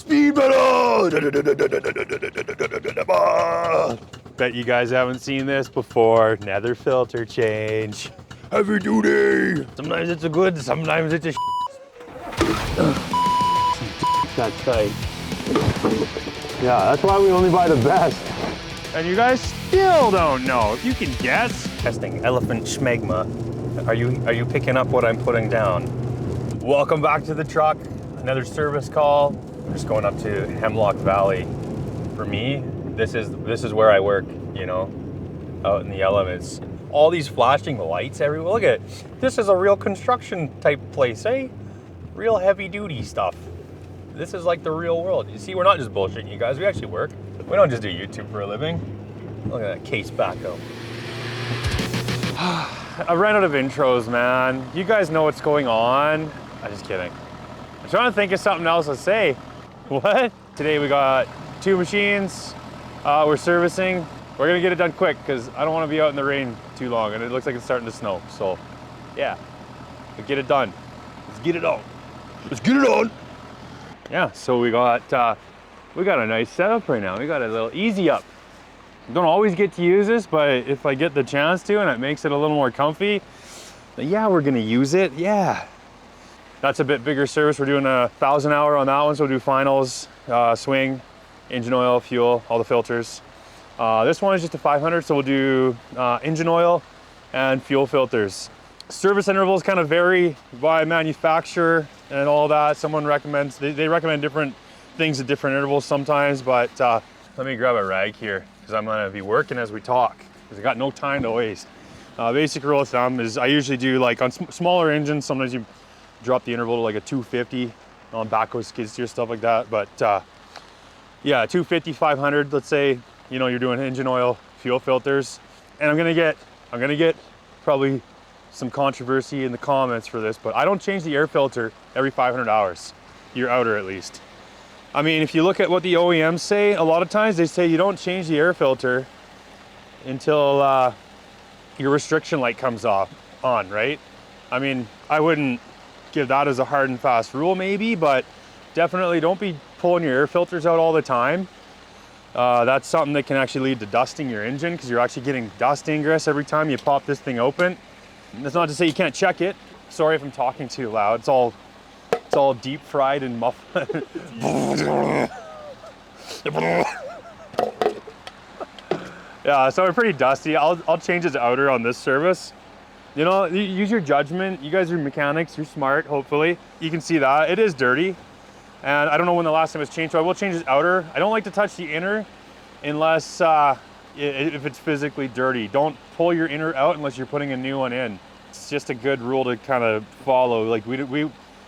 Speed metal! Bet you guys haven't seen this before. Nether filter change. Heavy duty! Sometimes it's a good, sometimes it's a That's tight. Yeah, that's why we only buy the best. And you guys still don't know. If you can guess. Testing elephant schmegma. Are you picking up what I'm putting down? Welcome back to the truck. Another service call. We're just going up to Hemlock Valley. For me, this is where I work, you know, out in the elements. All these flashing lights everywhere. Look at it. This is a real construction type place, eh? Real heavy duty stuff. This is like the real world. You see, we're not just bullshitting you guys. We actually work. We don't just do YouTube for a living. Look at that case backhoe. I ran out of intros, man. You guys know what's going on. I'm just kidding. I'm trying to think of something else to say. What? Today we got 2 machines. We're servicing. We're gonna get it done quick because I don't want to be out in the rain too long, and it looks like it's starting to snow. So, yeah, we'll get it done. Let's get it on. Let's get it on. Yeah. So we got a nice setup right now. We got a little easy up. Don't always get to use this, but if I get the chance to and it makes it a little more comfy, then yeah, we're gonna use it. Yeah. That's a bit bigger service. We're doing 1,000 hour on that one, so we'll do finals, swing, engine oil, fuel, all the filters. This one is just a 500, so we'll do engine oil and fuel filters. Service intervals kind of vary by manufacturer and all that. Someone recommends, they recommend different things at different intervals sometimes, but let me grab a rag here because I'm gonna be working as we talk because I got no time to waste. Basic rule of thumb is I usually do like on smaller engines, sometimes you drop the interval to like a 250 on backhoe skid steer, stuff like that. But yeah, 250, 500, let's say, you know, you're doing engine oil, fuel filters. And I'm gonna get probably some controversy in the comments for this, but I don't change the air filter every 500 hours, your outer at least. I mean, if you look at what the OEMs say, a lot of times they say you don't change the air filter until your restriction light comes on, right? I mean, I wouldn't give that as a hard and fast rule maybe, but definitely don't be pulling your air filters out all the time. That's something that can actually lead to dusting your engine because you're actually getting dust ingress every time you pop this thing open. And that's not to say you can't check it. Sorry if I'm talking too loud. It's all deep fried and muffled. Yeah, so we're pretty dusty. I'll change its outer on this service. You know, use your judgment. You guys are mechanics, you're smart, hopefully. You can see that, it is dirty. And I don't know when the last time it was changed, so I will change its outer. I don't like to touch the inner unless, if it's physically dirty. Don't pull your inner out unless you're putting a new one in. It's just a good rule to kind of follow. Like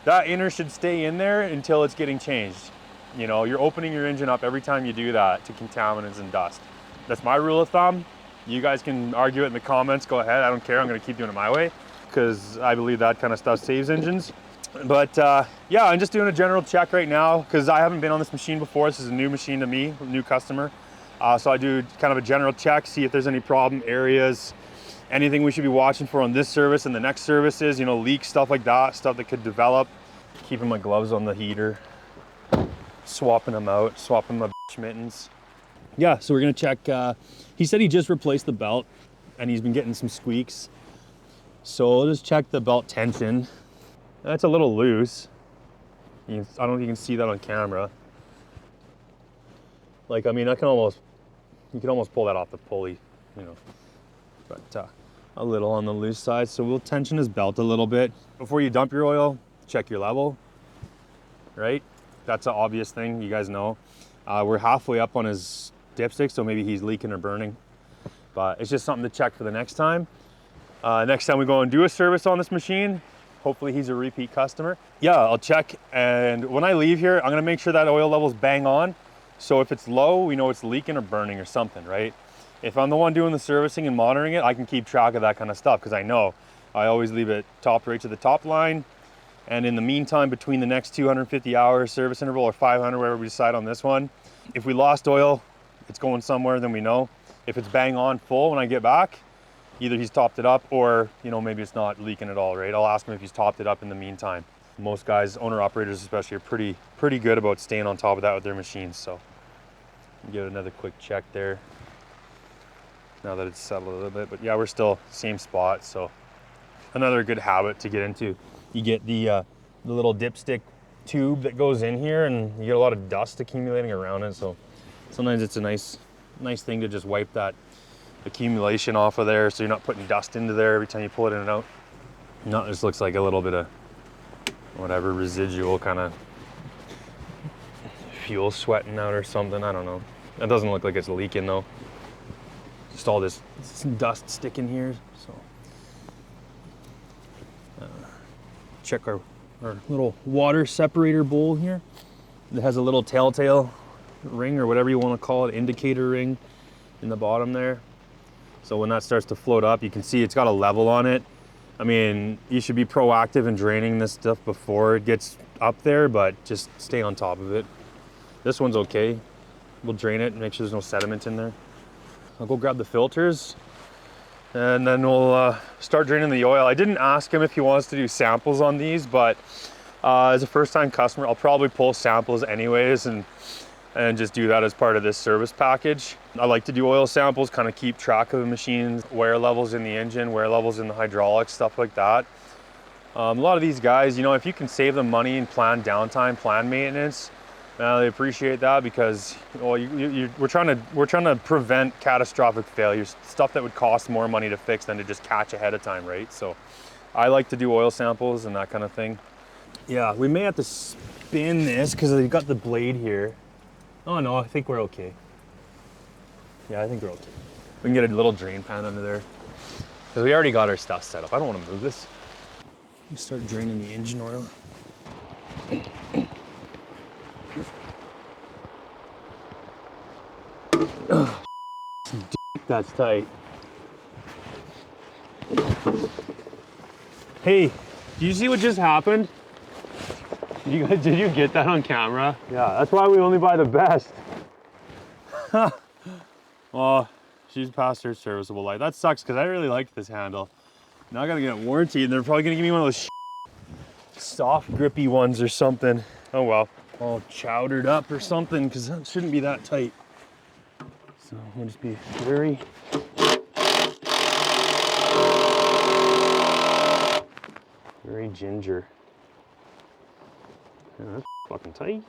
that inner should stay in there until it's getting changed. You know, you're opening your engine up every time you do that to contaminants and dust. That's my rule of thumb. You guys can argue it in the comments, go ahead, I don't care, I'm gonna keep doing it my way because I believe that kind of stuff saves engines. But yeah, I'm just doing a general check right now because I haven't been on this machine before. This is a new machine to me, a new customer. So I do kind of a general check, see if there's any problem areas, anything we should be watching for on this service and the next services, you know, leaks, stuff like that, stuff that could develop. Keeping my gloves on the heater, swapping them out, swapping my mittens. Yeah, so we're gonna check, he said he just replaced the belt and he's been getting some squeaks. So we'll just check the belt tension. That's a little loose. I don't know if you can see that on camera. Like, I mean, you can almost pull that off the pulley, you know. But a little on the loose side. So we'll tension his belt a little bit. Before you dump your oil, check your level, right? That's an obvious thing, you guys know. We're halfway up on his dipstick, so maybe he's leaking or burning. But it's just something to check for the next time. Next time we go and do a service on this machine, hopefully he's a repeat customer. Yeah, I'll check, and when I leave here, I'm gonna make sure that oil level's bang on. So if it's low, we know it's leaking or burning or something, right? If I'm the one doing the servicing and monitoring it, I can keep track of that kind of stuff because I know. I always leave it topped right to the top line. And in the meantime, between the next 250 hour service interval or 500, wherever we decide on this one, if we lost oil, it's going somewhere, then we know. If it's bang on full when I get back, either he's topped it up or, you know, maybe it's not leaking at all, right? I'll ask him if he's topped it up in the meantime. most guys, owner-operators especially, are pretty good about staying on top of that with their machines. So give it another quick check there. Now that it's settled a little bit, but yeah, we're still same spot. So another good habit to get into. You get the little dipstick tube that goes in here, and you get a lot of dust accumulating around it. So sometimes it's a nice thing to just wipe that accumulation off of there, so you're not putting dust into there every time you pull it in and out. No, this looks like a little bit of whatever residual kind of fuel sweating out or something. I don't know. That doesn't look like it's leaking though. Just all this dust sticking here. So check our little water separator bowl here. It has a little telltale ring or whatever you want to call it, indicator ring in the bottom there. So when that starts to float up, you can see it's got a level on it. I mean, you should be proactive in draining this stuff before it gets up there, but just stay on top of it. This one's okay. We'll drain it and make sure there's no sediment in there. I'll go grab the filters and then we'll start draining the oil. I didn't ask him if he wants to do samples on these, but as a first-time customer, I'll probably pull samples anyways and just do that as part of this service package. I like to do oil samples, kind of keep track of the machines, wear levels in the engine, wear levels in the hydraulics, stuff like that. A lot of these guys, you know, if you can save them money and plan downtime, plan maintenance, they appreciate that, because well, we're trying to prevent catastrophic failures, stuff that would cost more money to fix than to just catch ahead of time, right? So I like to do oil samples and that kind of thing. Yeah, we may have to spin this because they've got the blade here. Oh no, I think we're okay. Yeah, I think we're okay. We can get a little drain pan under there, because we already got our stuff set up. I don't want to move this. Start draining the engine oil. That's tight. Hey, do you see what just happened? Did you get that on camera? Yeah, that's why we only buy the best. Well, she's past her serviceable life. That sucks, because I really liked this handle. Now I gotta get a warranty, and they're probably gonna give me one of those soft grippy ones or something. Oh well, all chowdered up or something, because that shouldn't be that tight. So we'll just be very ginger. Yeah, that's fucking tight.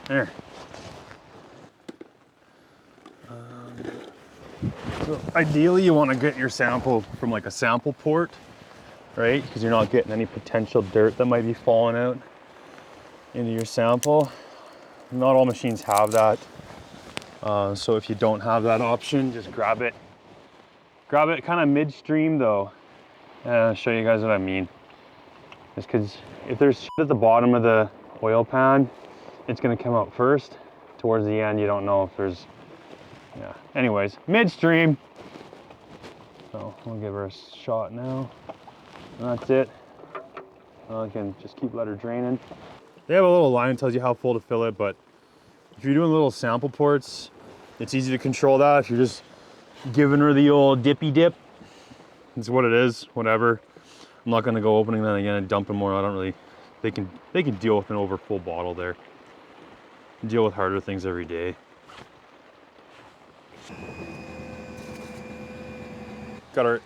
There. So ideally you want to get your sample from like a sample port, right? Because you're not getting any potential dirt that might be falling out into your sample. Not all machines have that. So if you don't have that option, just grab it. Grab it kind of midstream though. I'll show you guys what I mean. Just because if there's shit at the bottom of the oil pan, it's gonna come out first. Towards the end, you don't know if there's, yeah. Anyways, midstream. So we'll give her a shot now. And that's it. I can just let her draining. They have a little line that tells you how full to fill it, but if you're doing little sample ports, it's easy to control that. If you're just giving her the old dippy dip, it's what it is, whatever. I'm not gonna go opening that again and dumping more. I don't really, they can deal with an over full bottle there. Deal with harder things every day. Got our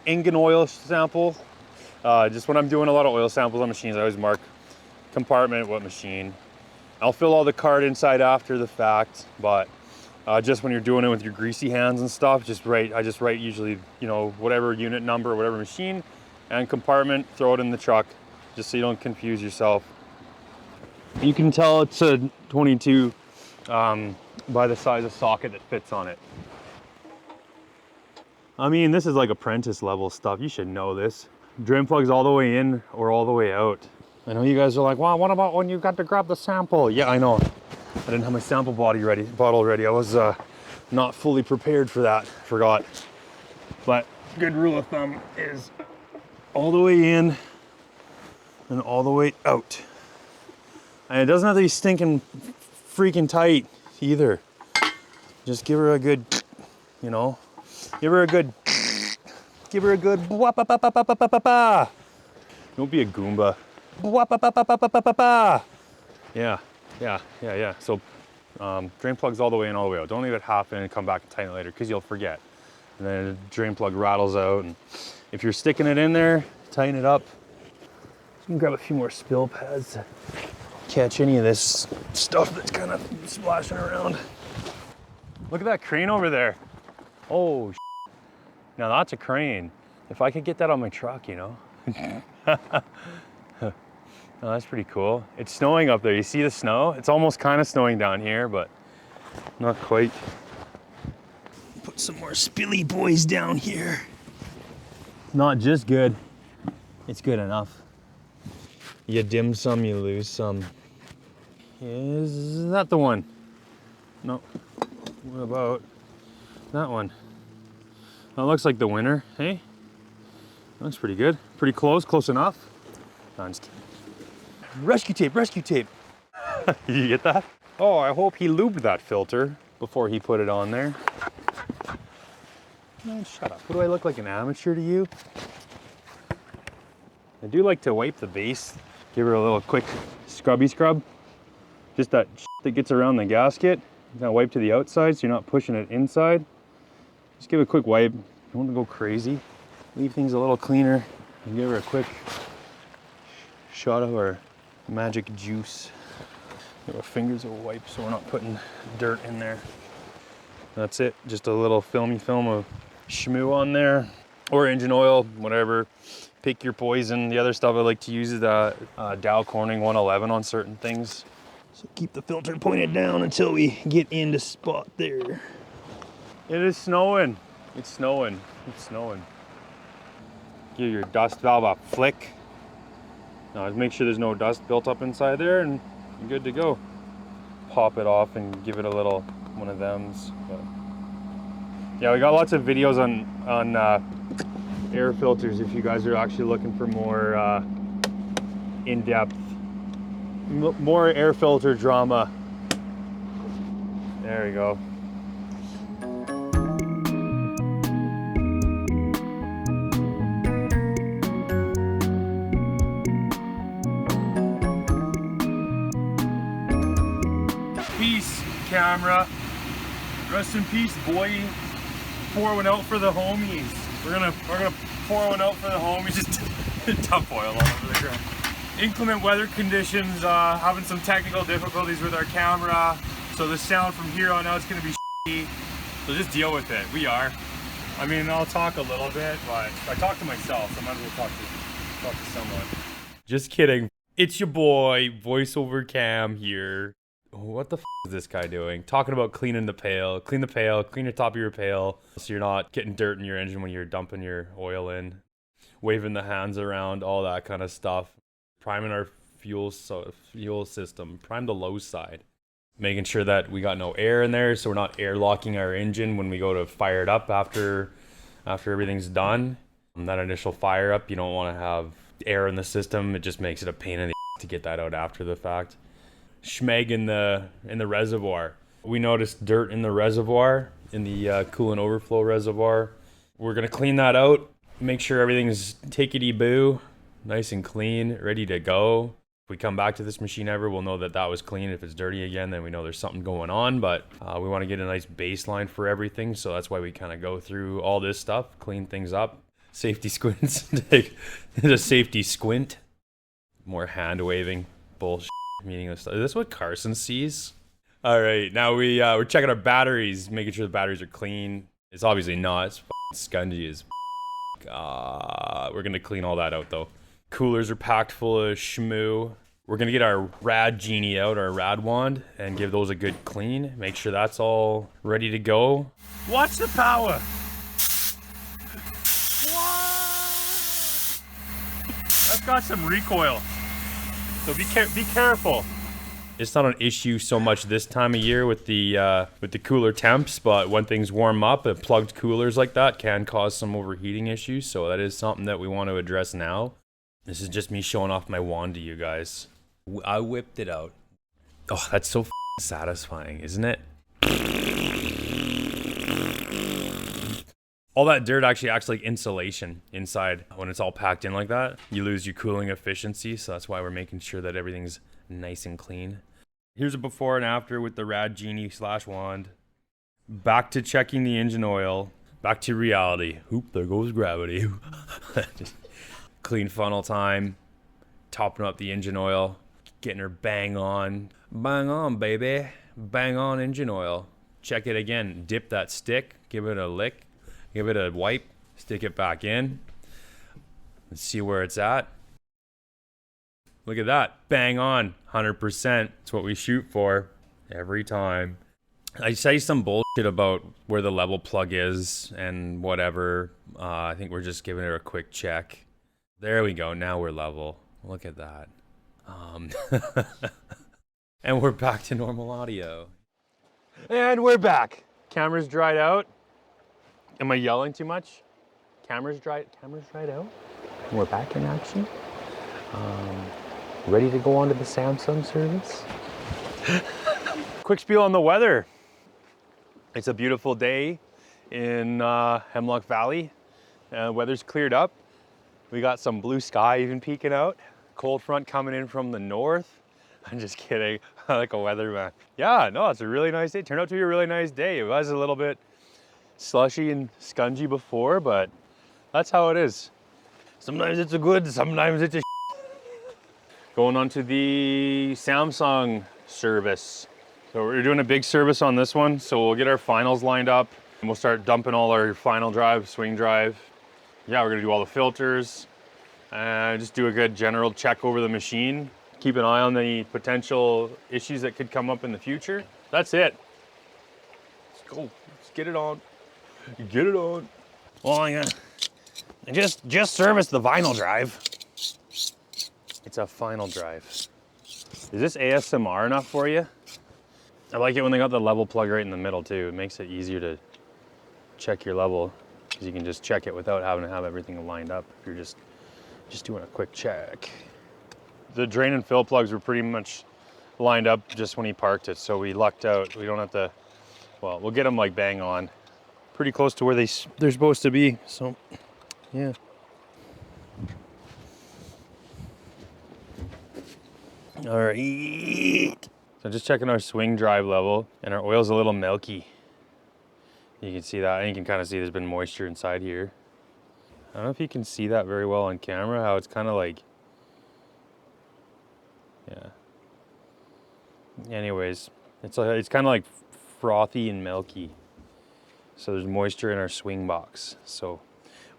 engine oil sample. Just when I'm doing a lot of oil samples on machines, I always mark compartment, what machine. I'll fill all the card inside after the fact, but just when you're doing it with your greasy hands and stuff, I just write usually, you know, whatever unit number or whatever machine and compartment, throw it in the truck, just so you don't confuse yourself. You can tell it's a 22 by the size of socket that fits on it. I mean, this is like apprentice level stuff. You should know this. Drain plugs all the way in or all the way out. I know you guys are like, well, what about when you got to grab the sample? Yeah, I know. I didn't have my sample bottle ready. I was not fully prepared for that. Forgot. But good rule of thumb is all the way in and all the way out. And it doesn't have to be stinking freaking tight either. Just give her a good, you know, give her a good Give her a good bwah-ba-ba-ba-ba-ba-ba-ba. Don't be a Goomba. Bwah-ba-ba-ba-ba-ba-ba-ba. Yeah. So drain plugs all the way in, all the way out. Don't leave it half in and come back and tighten it later because you'll forget. And then the drain plug rattles out. And if you're sticking it in there, tighten it up. You can grab a few more spill pads to catch any of this stuff that's kind of splashing around. Look at that crane over there. Oh, now that's a crane. If I could get that on my truck, you know. Oh, that's pretty cool. It's snowing up there. You see the snow? It's almost kind of snowing down here, but not quite. Put some more spilly boys down here. Not just good, it's good enough. You dim some, you lose some. Is that the one? No. What about that one? That looks like the winner, hey? Looks pretty good. Pretty close, close enough. No, I'm just kidding. Rescue tape, rescue tape. You get that? Oh, I hope he lubed that filter before he put it on there. Man, shut up. What do I look like, an amateur to you? I do like to wipe the base. Give her a little quick scrubby scrub. Just that that gets around the gasket. You gotta wipe to the outside so you're not pushing it inside. Just give it a quick wipe. You don't want to go crazy. Leave things a little cleaner and give her a quick shot of our magic juice. Give our fingers a wipe so we're not putting dirt in there. That's it, just a little filmy film of Shmoo on there, or engine oil, whatever. Pick your poison. The other stuff I like to use is Dow Corning 111 on certain things. So keep the filter pointed down until we get into spot there. It is snowing. It's snowing. It's snowing. Give your dust valve a flick. Now just make sure there's no dust built up inside there and you're good to go. Pop it off and give it a little one of thems. But yeah, we got lots of videos on air filters if you guys are actually looking for more in-depth, more air filter drama. There we go. Peace, camera. Rest in peace, boy. Pour one out for the homies. We're gonna pour one out for the homies. Just dump oil all over the ground. Inclement weather conditions, having some technical difficulties with our camera. So the sound from here on out is gonna be shitty. So just deal with it. We are. I mean, I'll talk a little bit, but I talk to myself, so I might as well talk to someone. Just kidding. It's your boy, voiceover cam here. What the f is this guy doing? Talking about cleaning the pail. Clean the pail, clean the top of your pail so you're not getting dirt in your engine when you're dumping your oil in. Waving the hands around, all that kind of stuff. Priming our fuel system. Prime the low side. Making sure that we got no air in there so we're not airlocking our engine when we go to fire it up after everything's done. That initial fire up, you don't want to have air in the system. It just makes it a pain in the to get that out after the fact. Schmeg in the reservoir. We noticed dirt in the reservoir, in the coolant overflow reservoir. We're gonna clean that out, make sure everything's tickety-boo, nice and clean, ready to go. If we come back to this machine ever, we'll know that that was clean. If it's dirty again, then we know there's something going on, but we wanna get a nice baseline for everything, so that's why we kinda go through all this stuff, clean things up. Safety squints, take a safety squint. More hand waving, bullshit. Meaningless stuff. Is this what Carson sees? All right, now we're checking our batteries, making sure the batteries are clean. It's obviously not. It's scungy as we're gonna clean all that out though. Coolers are packed full of shmoo. We're gonna get our Rad Genie out, our Rad Wand, and give those a good clean. Make sure that's all ready to go. Watch the power. That's got some recoil. So be careful. It's not an issue so much this time of year with the cooler temps, but when things warm up, plugged coolers like that can cause some overheating issues. So that is something that we want to address now. This is just me showing off my wand to you guys. I whipped it out. Oh, that's so satisfying, isn't it? All that dirt actually acts like insulation inside. When it's all packed in like that, you lose your cooling efficiency. So that's why we're making sure that everything's nice and clean. Here's a before and after with the Rad Genie / wand. Back to checking the engine oil. Back to reality. Oop, there goes gravity. Just clean funnel time. Topping up the engine oil. Getting her bang on. Bang on, baby. Bang on engine oil. Check it again. Dip that stick. Give it a lick. Give it a wipe. Stick it back in. Let's see where it's at. Look at that. Bang on. 100%. It's what we shoot for every time. I say some bullshit about where the level plug is and whatever. I think we're just giving it a quick check. There we go. Now we're level. Look at that. And we're back to normal audio. And we're back. Camera's dried out. Am I yelling too much? Camera's dried out. We're back in action. Ready to go on to the Samsung service. Quick spiel on the weather. It's a beautiful day in Hemlock Valley. Weather's cleared up. We got some blue sky even peeking out. Cold front coming in from the north. I'm just kidding. I like a weatherman. Yeah, no, it's a really nice day. Turned out to be a really nice day. It was a little bit slushy and scungy before, but that's how it is. Sometimes it's a good, sometimes it's a Going on to the Samsung service. So we're doing a big service on this one. So we'll get our finals lined up and we'll start dumping all our final drive, swing drive. Yeah, we're gonna do all the filters and just do a good general check over the machine. Keep an eye on the potential issues that could come up in the future. That's it. Let's go, let's get it on. Get it on. Well, I just serviced the vinyl drive. It's a final drive. Is this ASMR enough for you? I like it when they got the level plug right in the middle too. It makes it easier to check your level because you can just check it without having to have everything lined up if you're just doing a quick check. The drain and fill plugs were pretty much lined up just when he parked it, so we lucked out. We don't have to, well, we'll get them like bang on. Pretty close to where they're supposed to be, so yeah. All right. So just checking our swing drive level, and our oil's a little milky. You can see that, and you can kind of see there's been moisture inside here. I don't know if you can see that very well on camera, how it's kind of like, yeah. Anyways, it's kind of like frothy and milky. So there's moisture in our swing box. So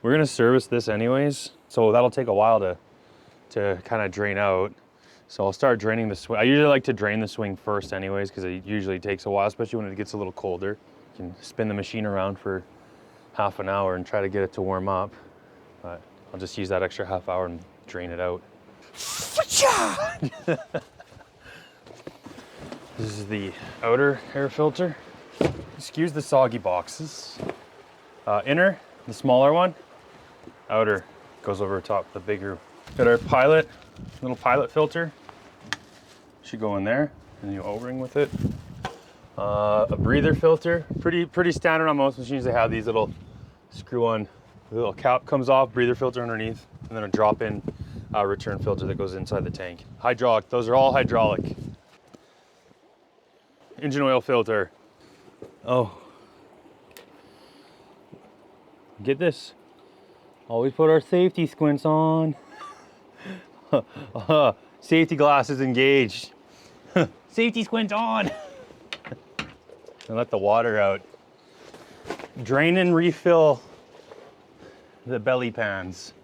we're gonna service this anyways. So that'll take a while to kind of drain out. So I'll start draining the swing. I usually like to drain the swing first anyways, because it usually takes a while, especially when it gets a little colder. You can spin the machine around for half an hour and try to get it to warm up. But I'll just use that extra half hour and drain it out. This is the outer air filter. Excuse the soggy boxes. Inner, the smaller one. Outer goes over top, the bigger. Got our pilot, little pilot filter. Should go in there, and you O-ring with it. A breather filter, pretty standard on most machines. They have these little screw-on, the little cap comes off, breather filter underneath, and then a drop-in return filter that goes inside the tank. Hydraulic, those are all hydraulic. Engine oil filter. Oh, get this. Always put our safety squints on. Safety glasses engaged. Safety squints on. And let the water out. Drain and refill the belly pans.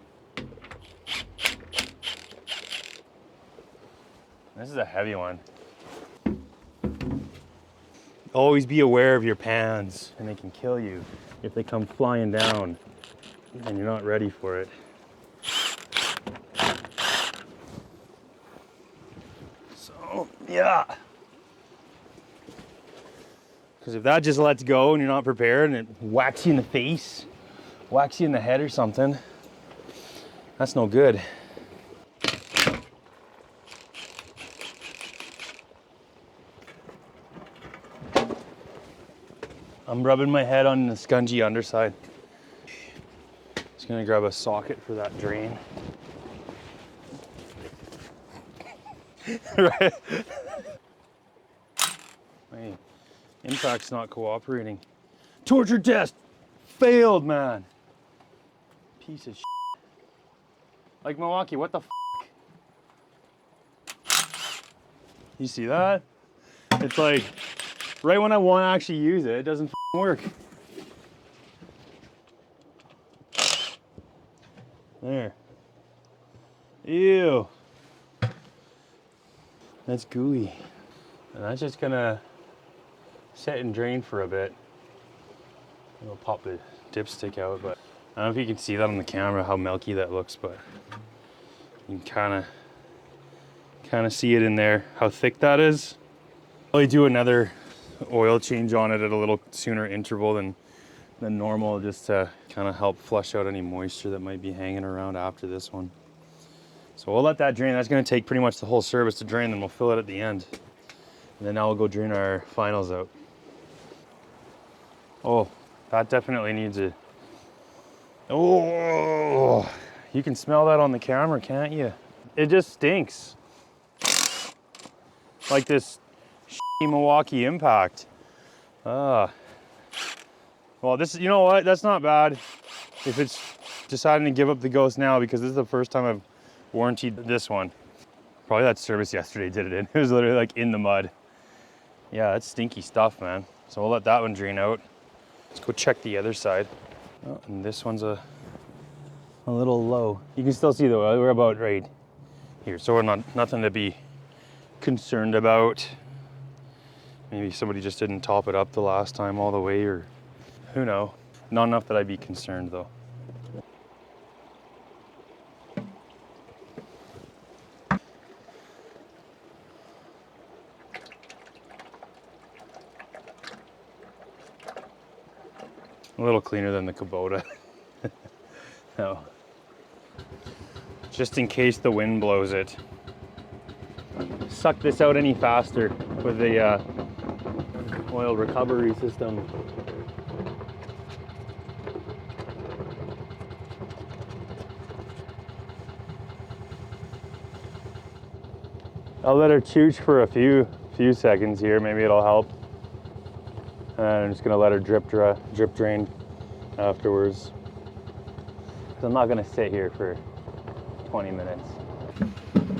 This is a heavy one. Always be aware of your pans, and they can kill you if they come flying down and you're not ready for it. So, yeah. Because if that just lets go and you're not prepared and it whacks you in the face, whacks you in the head or something, that's no good. I'm rubbing my head on the scungy underside. Just gonna grab a socket for that drain. Right. Hey, impact's not cooperating. Torture test failed, man. Piece of shit. Like Milwaukee, what the f? You see that? It's like, right when I want to actually use it, it doesn't work. There. Ew. That's gooey. And that's just gonna set and drain for a bit. I'll pop the dipstick out, but I don't know if you can see that on the camera, how milky that looks, but you can kind of see it in there, how thick that is. I'll do another oil change on it at a little sooner interval than normal, just to kind of help flush out any moisture that might be hanging around after this one. So we'll let that drain. That's going to take pretty much the whole service to drain, then we'll fill it at the end. And then now we'll go drain our finals out. Oh, that definitely needs a... Oh, you can smell that on the camera, can't you? It just stinks. Like this shitty Milwaukee impact. Well, this, you know what? That's not bad if it's deciding to give up the ghost now, because this is the first time I've warranted this one. Probably that service yesterday did it in. It was literally like in the mud. Yeah, that's stinky stuff, man. So we'll let that one drain out. Let's go check the other side. Oh, and this one's a little low. You can still see though, we're about right here. So we're nothing to be concerned about. Maybe somebody just didn't top it up the last time all the way, or who knows. Not enough that I'd be concerned though. A little cleaner than the Kubota. No. Just in case the wind blows it. Suck this out any faster with the oil recovery system. I'll let her chooch for a few seconds here. Maybe it'll help. And I'm just gonna let her drip drain afterwards. So I'm not gonna sit here for 20 minutes.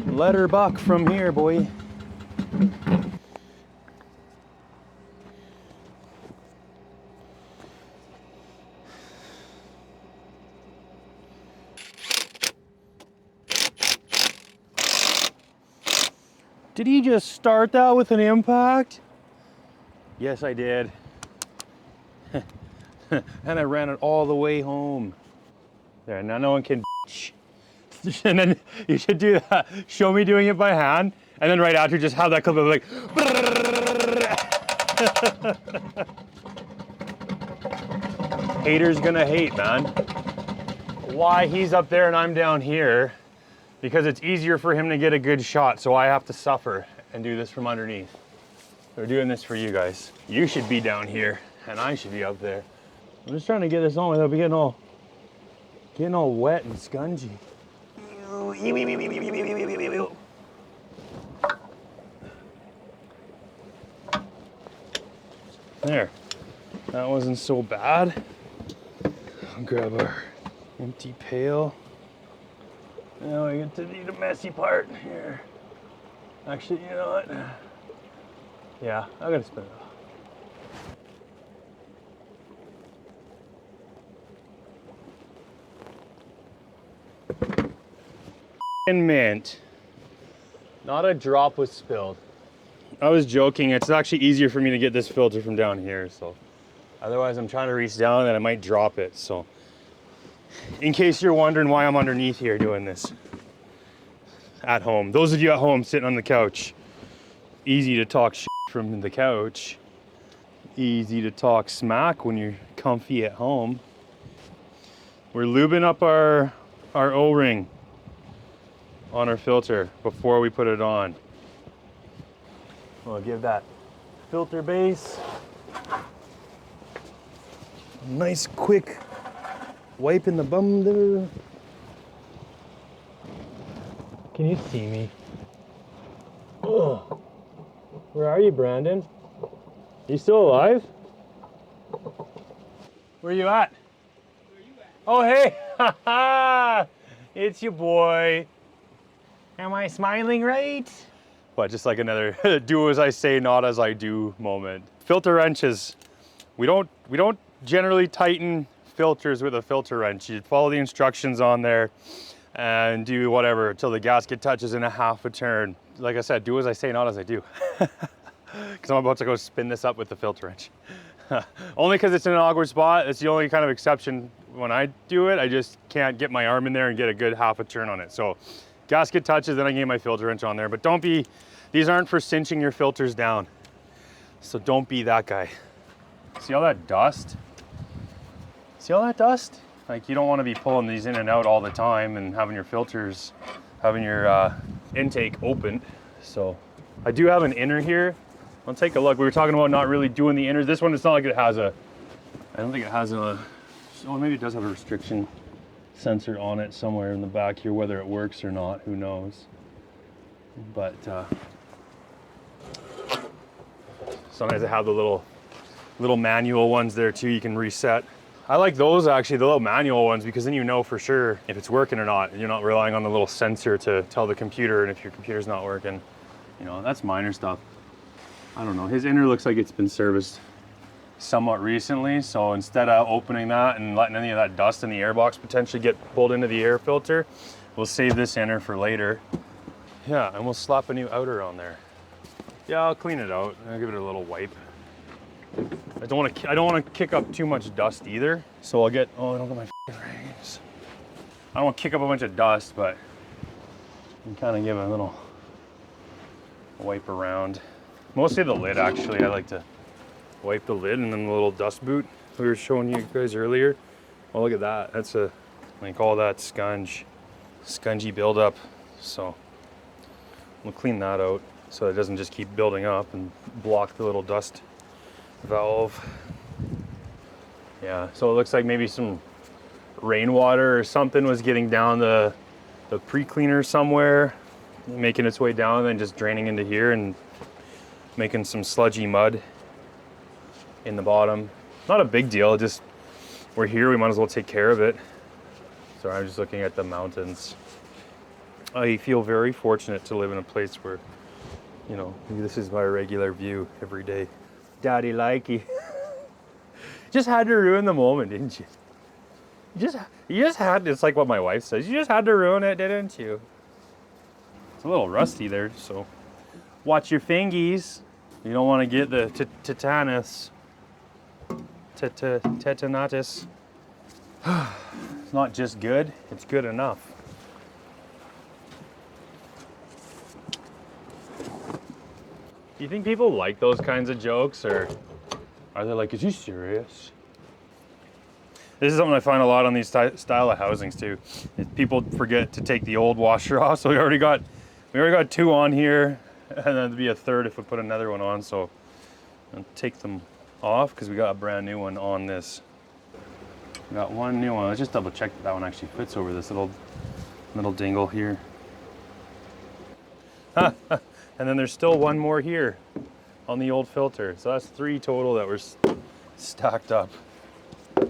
Let her buck from here, boy. Did he just start that with an impact? Yes, I did. And I ran it all the way home. There, now no one can and then you should do that. Show me doing it by hand, and then right after just have that clip of like haters gonna hate, man. Why he's up there and I'm down here? Because it's easier for him to get a good shot, so I have to suffer and do this from underneath. We're doing this for you guys. You should be down here, and I should be up there. I'm just trying to get this on without getting all wet and scungy. There, that wasn't so bad. I'll grab our empty pail. Now we get to do the messy part here. Actually, you know what? Yeah, I gotta spin it off. Mint. Not a drop was spilled. I was joking. It's actually easier for me to get this filter from down here, so otherwise I'm trying to reach down and I might drop it. So in case you're wondering why I'm underneath here doing this at home, those of you at home sitting on the couch, easy to talk shit from the couch, easy to talk smack when you're comfy at home. We're lubing up our O-ring on our filter before we put it on. We'll give that filter base a nice quick wiping the bum there. Can you see me? Oh, where are you, Brandon? You still alive? Where you at? Where you at? Oh, hey! Haha! It's your boy. Am I smiling right? But just like another do as I say, not as I do moment. Filter wrenches. We don't generally tighten filters with a filter wrench. You follow the instructions on there and do whatever until the gasket touches in a half a turn. Like I said, do as I say, not as I do. Because I'm about to go spin this up with the filter wrench. Only because it's in an awkward spot. It's the only kind of exception when I do it. I just can't get my arm in there and get a good half a turn on it. So gasket touches, then I get my filter wrench on there. But don't be, these aren't for cinching your filters down. So don't be that guy. See all that dust? See all that dust? Like, you don't want to be pulling these in and out all the time and having your filters, having your intake open. So I do have an inner here. I'll take a look. We were talking about not really doing the inners. This one, it's not like it has a, I don't think it has a, oh, maybe it does have a restriction sensor on it somewhere in the back here, whether it works or not, who knows. But sometimes I have the little manual ones there too, you can reset. I like those actually, the little manual ones, because then you know for sure if it's working or not. You're not relying on the little sensor to tell the computer, and if your computer's not working, you know, that's minor stuff. I don't know, his inner looks like it's been serviced somewhat recently, so instead of opening that and letting any of that dust in the airbox potentially get pulled into the air filter, we'll save this inner for later. Yeah, and we'll slap a new outer on there. Yeah, I'll clean it out. I'll give it a little wipe. I don't want to kick up too much dust either. So I'll get, oh, I don't get my rings. I don't want to kick up a bunch of dust, but you can kind of give a little wipe around. Mostly the lid, actually. I like to wipe the lid and then the little dust boot we were showing you guys earlier. Oh, look at that. That's a, they call that scungy buildup. So we'll clean that out so it doesn't just keep building up and block the little dust valve. Yeah, so it looks like maybe some rainwater or something was getting down the pre-cleaner somewhere, making its way down and then just draining into here and making some sludgy mud in the bottom. Not a big deal, just we're here, we might as well take care of it. So I'm just looking at the mountains. I feel very fortunate to live in a place where, you know, this is my regular view every day. Daddy likey. Just had to ruin the moment, didn't you? You just had, it's like what my wife says, you just had to ruin it, didn't you? It's a little rusty there, so watch your fingies. You don't want to get the tetanus. Tetanatus. It's not just good, it's good enough. Do you think people like those kinds of jokes, or are they like, is he serious? This is something I find a lot on these style of housings too. People forget to take the old washer off, so we already got two on here, and then there'd be a third if we put another one on. So I'll take them off because we got a brand new one on this. We got one new one. Let's just double check that one actually fits over this little dingle here. And then there's still one more here on the old filter. So that's 3 total that were stacked up. Okay,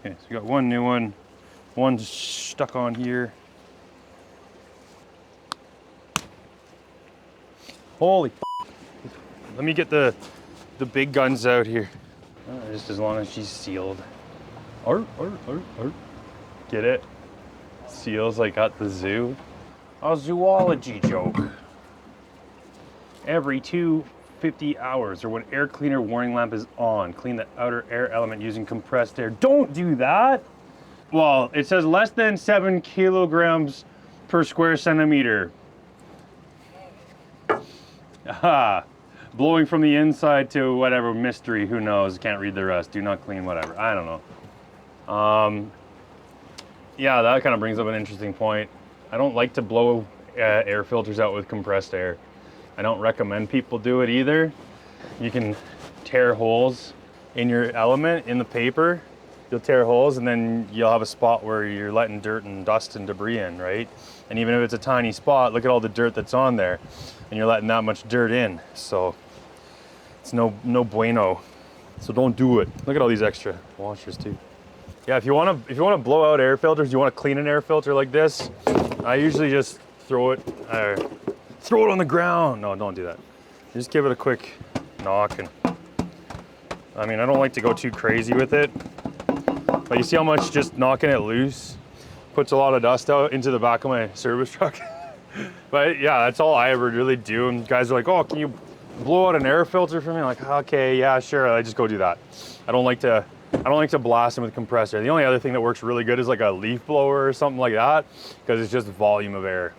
so we got one new one, one stuck on here. Holy f***. Let me get the big guns out here. Just as long as she's sealed. Arr. Get it? Seals like at the zoo. A zoology joke. Every 250 hours, or when air cleaner warning lamp is on, clean the outer air element using compressed air. Don't do that. Well, it says less than 7 kilograms per square centimeter. Aha. Blowing from the inside to whatever mystery, who knows, can't read the rest. Do not clean whatever, I don't know. Yeah, that kind of brings up an interesting point. I don't like to blow air filters out with compressed air. I don't recommend people do it either. You can tear holes in your element, in the paper, you'll tear holes, and then you'll have a spot where you're letting dirt and dust and debris in, right? And even if it's a tiny spot, look at all the dirt that's on there, and you're letting that much dirt in. So it's no bueno. So don't do it. Look at all these extra washers too. Yeah, if you want to blow out air filters, you want to clean an air filter like this, I usually just throw it on the ground. No, don't do that. Just give it a quick knock, and I mean, I don't like to go too crazy with it, but you see how much just knocking it loose puts a lot of dust out into the back of my service truck. But yeah, that's all I ever really do. And guys are like, oh, can you blow out an air filter for me? I'm like, okay, yeah, sure. I just go do that. I don't like to blast them with a compressor. The only other thing that works really good is like a leaf blower or something like that, because it's just volume of air.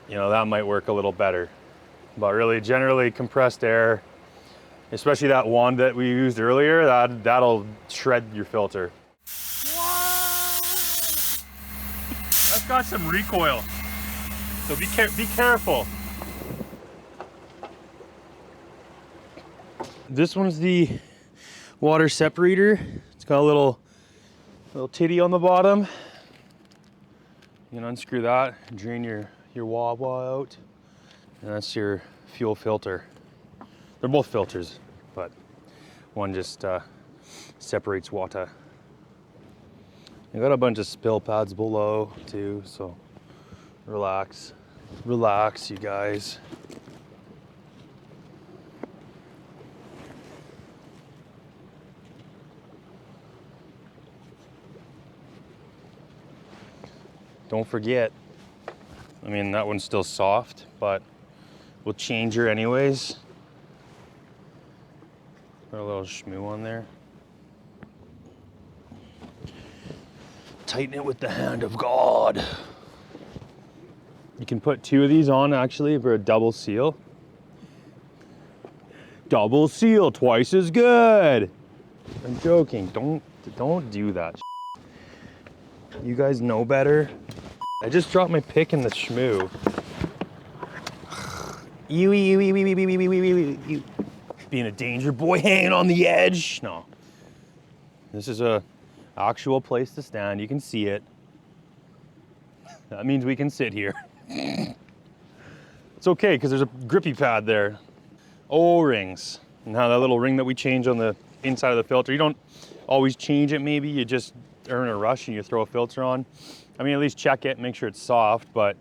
You know, that might work a little better. But really, generally compressed air, especially that wand that we used earlier, that'll shred your filter. That's got some recoil, so be careful. This one's the water separator. It's got a little titty on the bottom. You can unscrew that, drain your wah-wah out, and that's your fuel filter. They're both filters, but one just separates water. You got a bunch of spill pads below too, so relax, you guys. Don't forget, I mean, that one's still soft, but we'll change her anyways. Put a little shmoo on there. Tighten it with the hand of God. You can put 2 of these on actually for a double seal. Double seal, twice as good. I'm joking, don't do that. You guys know better. I just dropped my pick in the shmoo. You. Being a danger boy hanging on the edge. No. This is a actual place to stand. You can see it. That means we can sit here. It's okay, because there's a grippy pad there. O-rings. Now that little ring that we change on the inside of the filter, you don't always change it maybe, you just earn a rush and you throw a filter on. I mean, at least check it, make sure it's soft, but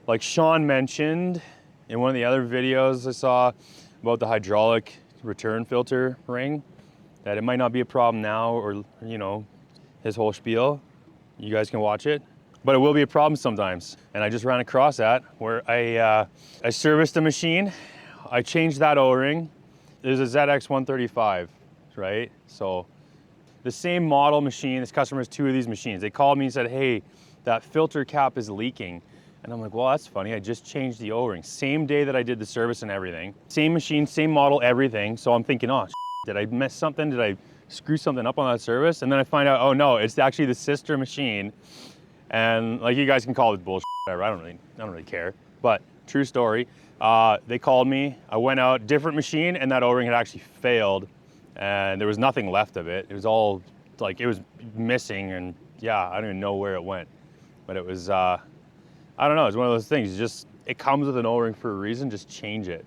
like Sean mentioned in one of the other videos I saw about the hydraulic return filter ring, that it might not be a problem now, or, you know, his whole spiel. You guys can watch it, but it will be a problem sometimes. And I just ran across that where I serviced a machine. I changed that O-ring. There's a ZX135, right? So the same model machine, this customer has 2 of these machines. They called me and said, hey, that filter cap is leaking. And I'm like, well, that's funny. I just changed the O-ring. Same day that I did the service and everything. Same machine, same model, everything. So I'm thinking, oh, did I miss something? Did I screw something up on that service? And then I find out, oh no, it's actually the sister machine. And like, you guys can call it bullshit, whatever. I don't really care. But true story. They called me. I went out, different machine, and that O-ring had actually failed. And there was nothing left of it. It was all like, it was missing, and yeah, I don't even know where it went. But it was, I don't know, it's one of those things. It comes with an O-ring for a reason, just change it.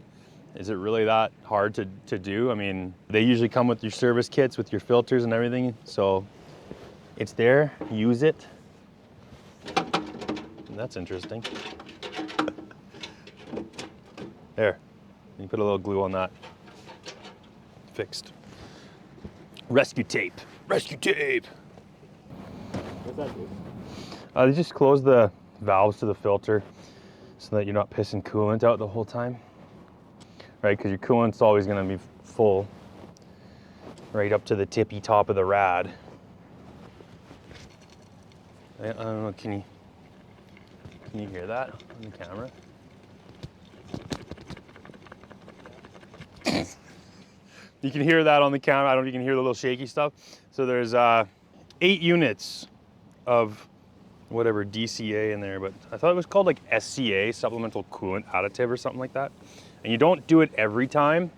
Is it really that hard to do? I mean, they usually come with your service kits, with your filters and everything. So it's there, use it. That's interesting. There, you put a little glue on that. Fixed. Rescue tape, rescue tape. What's that do? They just close the valves to the filter so that you're not pissing coolant out the whole time, right? Because your coolant's always going to be full right up to the tippy top of the rad. I don't know, can you hear that on the camera? You can hear that on the camera. I don't know if you can hear the little shaky stuff. So there's 8 units of whatever DCA in there, but I thought it was called like SCA, supplemental coolant additive or something like that. And you don't do it every time.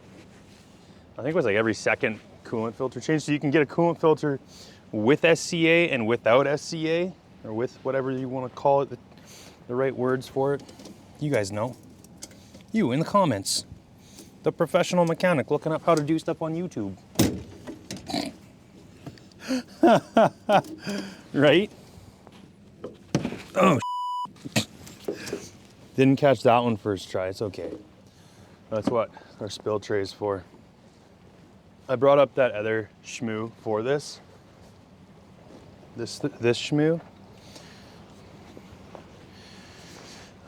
I think it was like every second coolant filter change. So you can get a coolant filter with SCA and without SCA, or with whatever you want to call it, the right words for it. You guys know. You in the comments. The professional mechanic looking up how to do stuff on YouTube. Right? Oh, didn't catch that one first try. It's okay. That's what our spill tray is for. I brought up that other shmoo for this. This shmoo.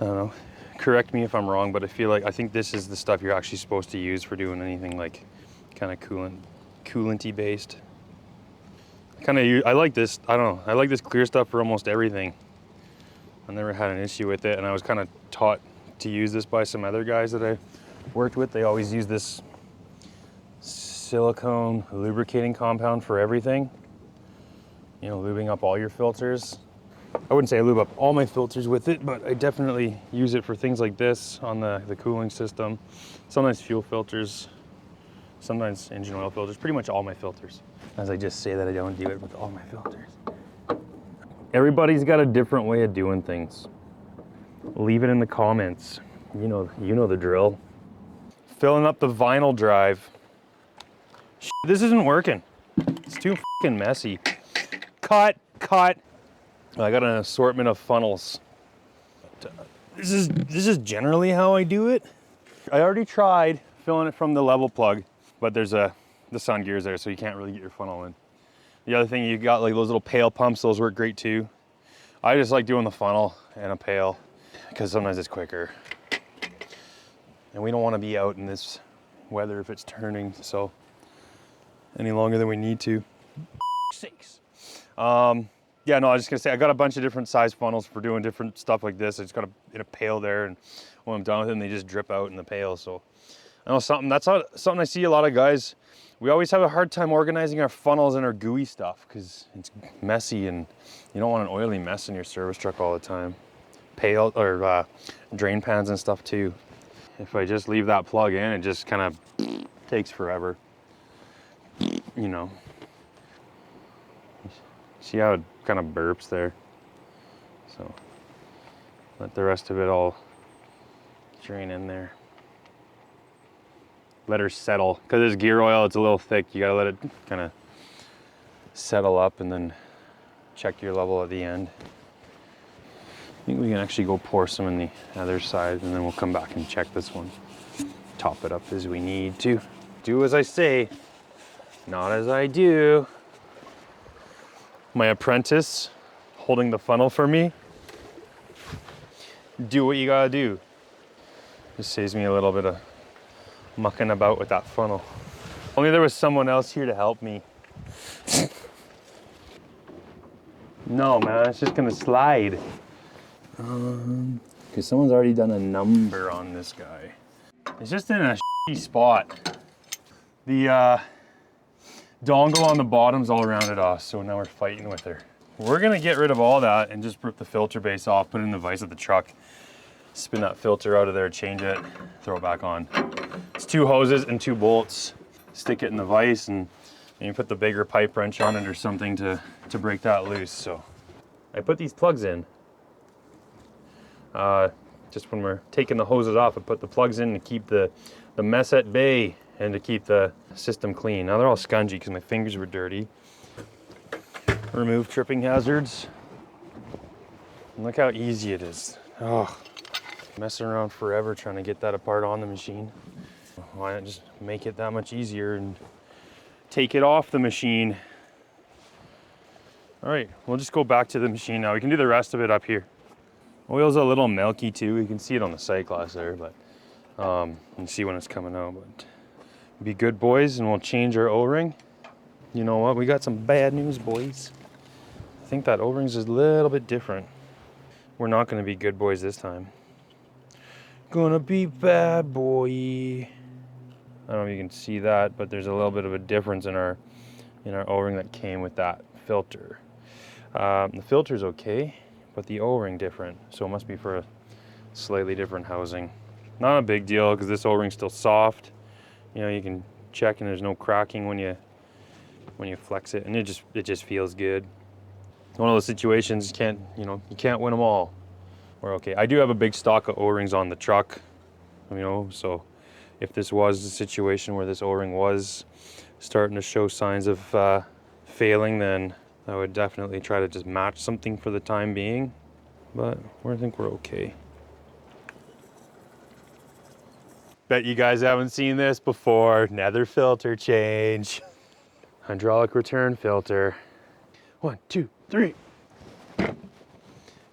I don't know. Correct me if I'm wrong, but I think this is the stuff you're actually supposed to use for doing anything like kind of coolanty based. I like this. I don't know. I like this clear stuff for almost everything. I never had an issue with it, and I was kind of taught to use this by some other guys that I worked with. They always use this silicone lubricating compound for everything. You know, lubing up all your filters. I wouldn't say I lube up all my filters with it, but I definitely use it for things like this on the cooling system. Sometimes fuel filters, sometimes engine oil filters, pretty much all my filters. As I just say that I don't do it with all my filters. Everybody's got a different way of doing things. Leave it in the comments. You know the drill. Filling up the vinyl drive. This isn't working. It's too fucking messy. Cut. I got an assortment of funnels. This is generally how I do it. I already tried filling it from the level plug, but there's the sun gears there, so you can't really get your funnel in. The other thing, you got like those little pail pumps, those work great too. I just like doing the funnel and a pail because sometimes it's quicker. And we don't want to be out in this weather if it's turning so any longer than we need to. Sakes. Yeah, no, I was just gonna say I got a bunch of different size funnels for doing different stuff like this. I just got in a pail there, and when I'm done with them, they just drip out in the pail. So I know something I see a lot of guys. We always have a hard time organizing our funnels and our gooey stuff because it's messy, and you don't want an oily mess in your service truck all the time. Pail or drain pans and stuff too. If I just leave that plug in, it just kind of takes forever. You know. See how it kind of burps there? So let the rest of it all drain in there. Let her settle. Because this gear oil, it's a little thick. You gotta let it kind of settle up and then check your level at the end. I think we can actually go pour some in the other side, and then we'll come back and check this one. Top it up as we need to. Do as I say, not as I do. My apprentice holding the funnel for me. Do what you gotta do. Just saves me a little bit of mucking about with that funnel. Only there was someone else here to help me. No, man, it's just gonna slide. Because someone's already done a number on this guy. It's just in a shitty spot. The dongle on the bottom's all rounded off, so now we're fighting with her. We're gonna get rid of all that and just rip the filter base off, put it in the vise of the truck, spin that filter out of there, change it, throw it back on. It's 2 hoses and 2 bolts. Stick it in the vise, and you put the bigger pipe wrench on it or something to break that loose. So I put these plugs in. Just when we're taking the hoses off, I put the plugs in to keep the mess at bay and to keep the system clean. Now they're all scungy because my fingers were dirty. Remove tripping hazards. And look how easy it is. Oh, messing around forever trying to get that apart on the machine. Why not just make it that much easier and take it off the machine? All right, we'll just go back to the machine now. We can do the rest of it up here. Oil's a little milky too. You can see it on the sight glass there, but you can see when it's coming out. But be good boys, and we'll change our O-ring. You know what? We got some bad news, boys. I think that O-ring's a little bit different. We're not going to be good boys this time. Gonna be bad boy. I don't know if you can see that, but there's a little bit of a difference in our O-ring that came with that filter. The filter's okay, but the O-ring different, so it must be for a slightly different housing. Not a big deal because this O-ring's still soft. You know, you can check and there's no cracking when you when you flex it, and it just feels good. One of those situations you can't win them all. We're okay. I do have a big stock of O-rings on the truck, so if this was a situation where this O-ring was starting to show signs of failing, then I would definitely try to just match something for the time being, but I think we're okay. Bet you guys haven't seen this before. Nether filter change. Hydraulic return filter. 1, 2, 3.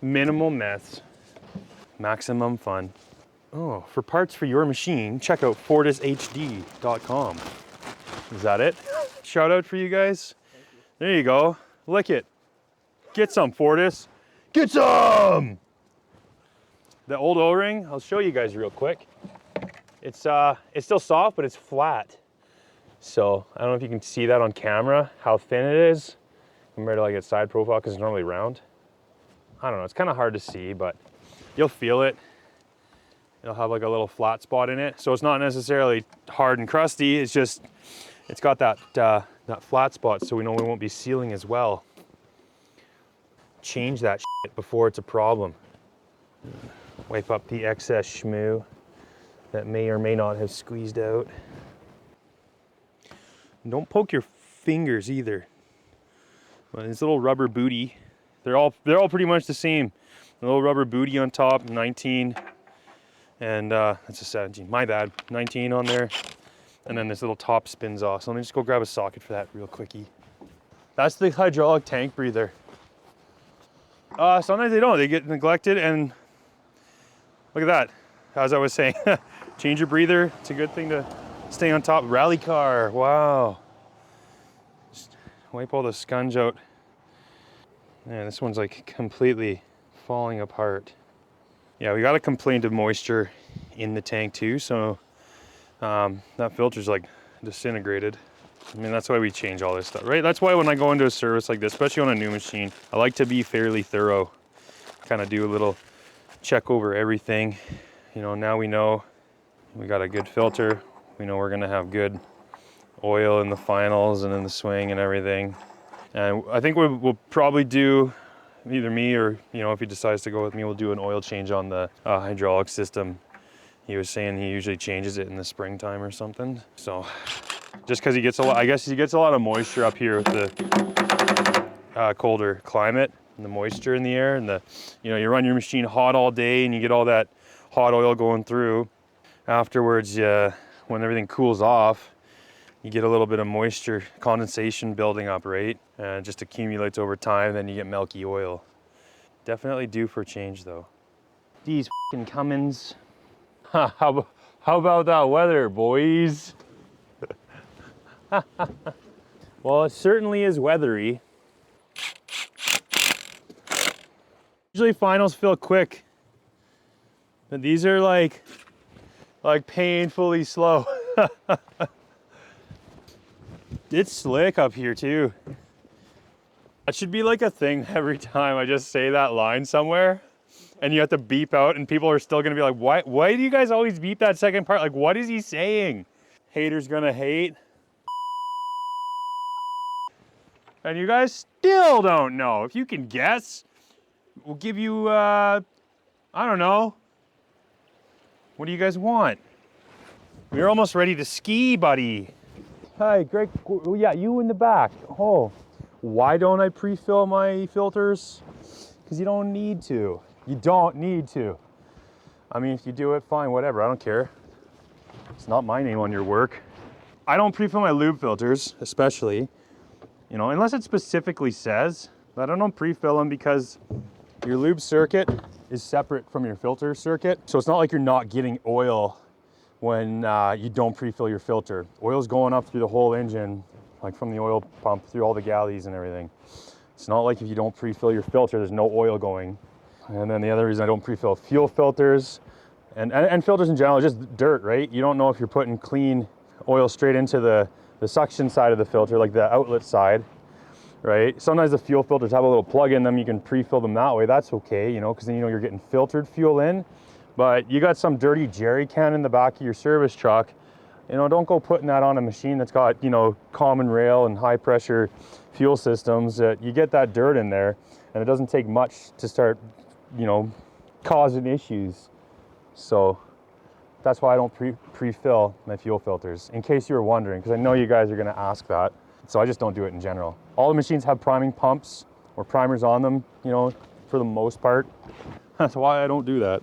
Minimal mess, maximum fun. Oh, for parts for your machine, check out FortisHD.com. Is that it? Shout out for you guys. There you go. Lick it. Get some, Fortis. Get some! The old O-ring, I'll show you guys real quick. It's still soft, but it's flat. So I don't know if you can see that on camera, how thin it is compared to like its side profile, because it's normally round. I don't know, it's kind of hard to see, but you'll feel it. It'll have like a little flat spot in it. So it's not necessarily hard and crusty, it's just, it's got that flat spot, so we know we won't be sealing as well. Change that shit before it's a problem. Wipe up the excess shmoo that may or may not have squeezed out. And don't poke your fingers either. Well, this little rubber booty, they're all pretty much the same. The little rubber booty on top, 19, and that's a 17. My bad, 19 on there. And then this little top spins off. So let me just go grab a socket for that real quickie. That's the hydraulic tank breather. Sometimes they don't. They get neglected, and look at that. As I was saying, change your breather. It's a good thing to stay on top. Rally car, wow. Just wipe all the scunge out. Man, this one's like completely falling apart. Yeah, we got a complaint of moisture in the tank too, so that filter's like disintegrated. I mean, that's why we change all this stuff, right? That's why when I go into a service like this, especially on a new machine, I like to be fairly thorough. Kind of do a little check over everything. Now we know we got a good filter. We know we're gonna have good oil in the finals and in the swing and everything. And I think we'll probably do, either me or, if he decides to go with me, we'll do an oil change on the hydraulic system. He was saying he usually changes it in the springtime or something. So just because he gets I guess he gets a lot of moisture up here with the colder climate and the moisture in the air, and you run your machine hot all day and you get all that hot oil going through. Afterwards, when everything cools off, you get a little bit of moisture condensation building up, right? And it just accumulates over time, then you get milky oil. Definitely due for change though. These f***ing Cummins. How about that weather, boys? Well, it certainly is weathery. Usually finals feel quick, but these are like painfully slow. It's slick up here too. That should be like a thing every time I just say that line somewhere and you have to beep out and people are still gonna be like, why do you guys always beep that second part? Like, what is he saying? Haters gonna hate. And you guys still don't know. If you can guess, we'll give you, I don't know. What do you guys want? We're almost ready to ski, buddy. Hi, Greg. Yeah, you in the back. Oh, why don't I pre-fill my filters? Because you don't need to. You don't need to. I mean, if you do it, fine, whatever. I don't care. It's not my name on your work. I don't pre-fill my lube filters, especially, unless it specifically says. But I don't pre-fill them because your lube circuit is separate from your filter circuit. So it's not like you're not getting oil when you don't pre-fill your filter. Oil's going up through the whole engine, like from the oil pump through all the galleys and everything. It's not like if you don't pre-fill your filter, there's no oil going. And then the other reason I don't pre-fill fuel filters and filters in general is just dirt, right? You don't know if you're putting clean oil straight into the suction side of the filter, like the outlet side, right? Sometimes the fuel filters have a little plug in them. You can pre-fill them that way. That's okay, because then you're getting filtered fuel in. But you got some dirty jerry can in the back of your service truck You know, don't go putting that on a machine that's got, you know, common rail and high pressure fuel systems. You get that dirt in there, and it doesn't take much to start, you know, causing issues. So that's why I don't pre-fill my fuel filters, in case you were wondering, because I know you guys are gonna ask that. So I just don't do it in general. All the machines have priming pumps or primers on them, you know, for the most part. That's why I don't do that.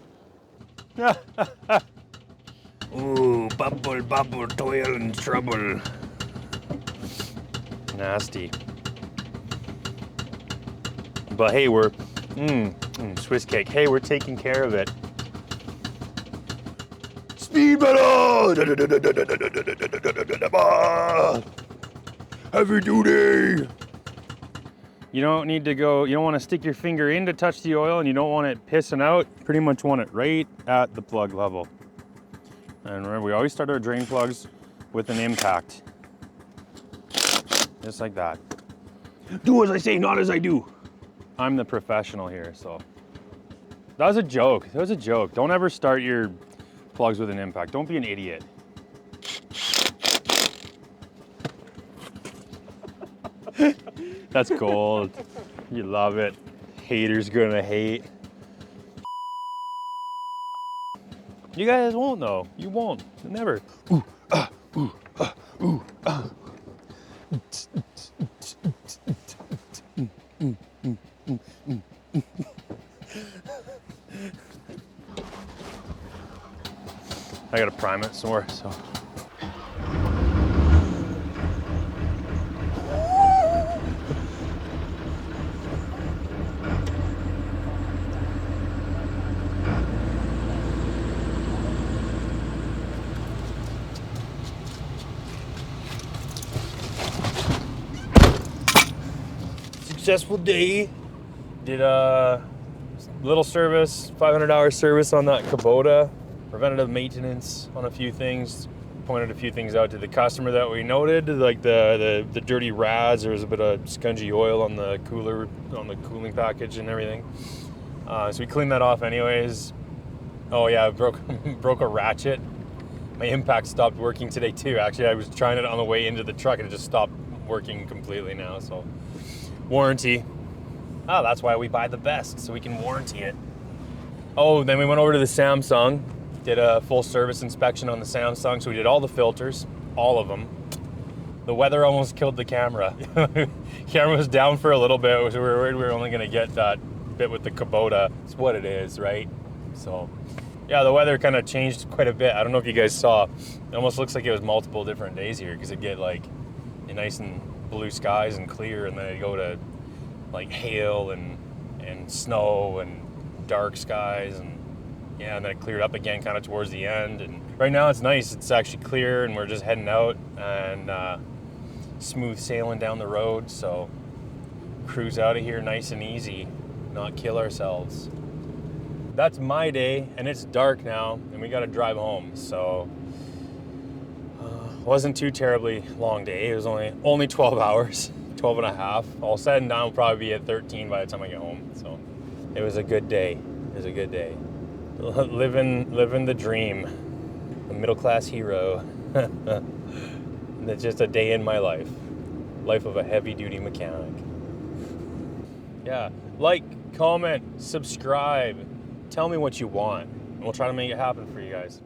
Ooh, bubble, bubble, toil and trouble. Nasty. But hey, we're, Swiss cake. Hey, we're taking care of it. Speed metal! Heavy duty! You don't need to go, you don't want to stick your finger in to touch the oil, and you don't want it pissing out. Pretty much want it right at the plug level. And remember, we always start our drain plugs with an impact. Just like that. Do as I say, not as I do. I'm the professional here, so. That was a joke. That was a joke. Don't ever start your plugs with an impact. Don't be an idiot. That's gold. You love it. Haters gonna hate. You guys won't though. You won't. Never. Ooh, ooh, ooh, I gotta prime it some more, so. Successful day. Did a little service, $500 service on that Kubota. Preventative maintenance on a few things. Pointed a few things out to the customer that we noted, like the dirty rads. There was a bit of scungy oil on the cooler, on the cooling package and everything. So we cleaned that off anyways. Oh yeah, I broke a ratchet. My impact stopped working today too. Actually, I was trying it on the way into the truck and it just stopped working completely now, so. Warranty. Oh, that's why we buy the best, so we can warranty it. Oh, then we went over to the Samsung, did a full service inspection on the Samsung, so we did all the filters, all of them. The weather almost killed the camera. Camera was down for a little bit, so we were worried we were only gonna get that bit with the Kubota. It's what it is, right? So, yeah, the weather kind of changed quite a bit. I don't know if you guys saw, it almost looks like it was multiple different days here, because it'd get like nice and blue skies and clear, and then it'd go to like hail and snow and dark skies, and yeah, and then it cleared up again kind of towards the end. And right now it's nice, it's actually clear, and we're just heading out and smooth sailing down the road, so cruise out of here nice and easy, not kill ourselves. That's my day, and it's dark now, and we got to drive home, so wasn't too terribly long day. It was only 12 hours, 12 and a half. All said and done, we'll probably be at 13 by the time I get home. So it was a good day. It was a good day. Living the dream, a middle-class hero. It's just a day in my life. Life of a heavy-duty mechanic. Yeah, like, comment, subscribe. Tell me what you want, and we'll try to make it happen for you guys.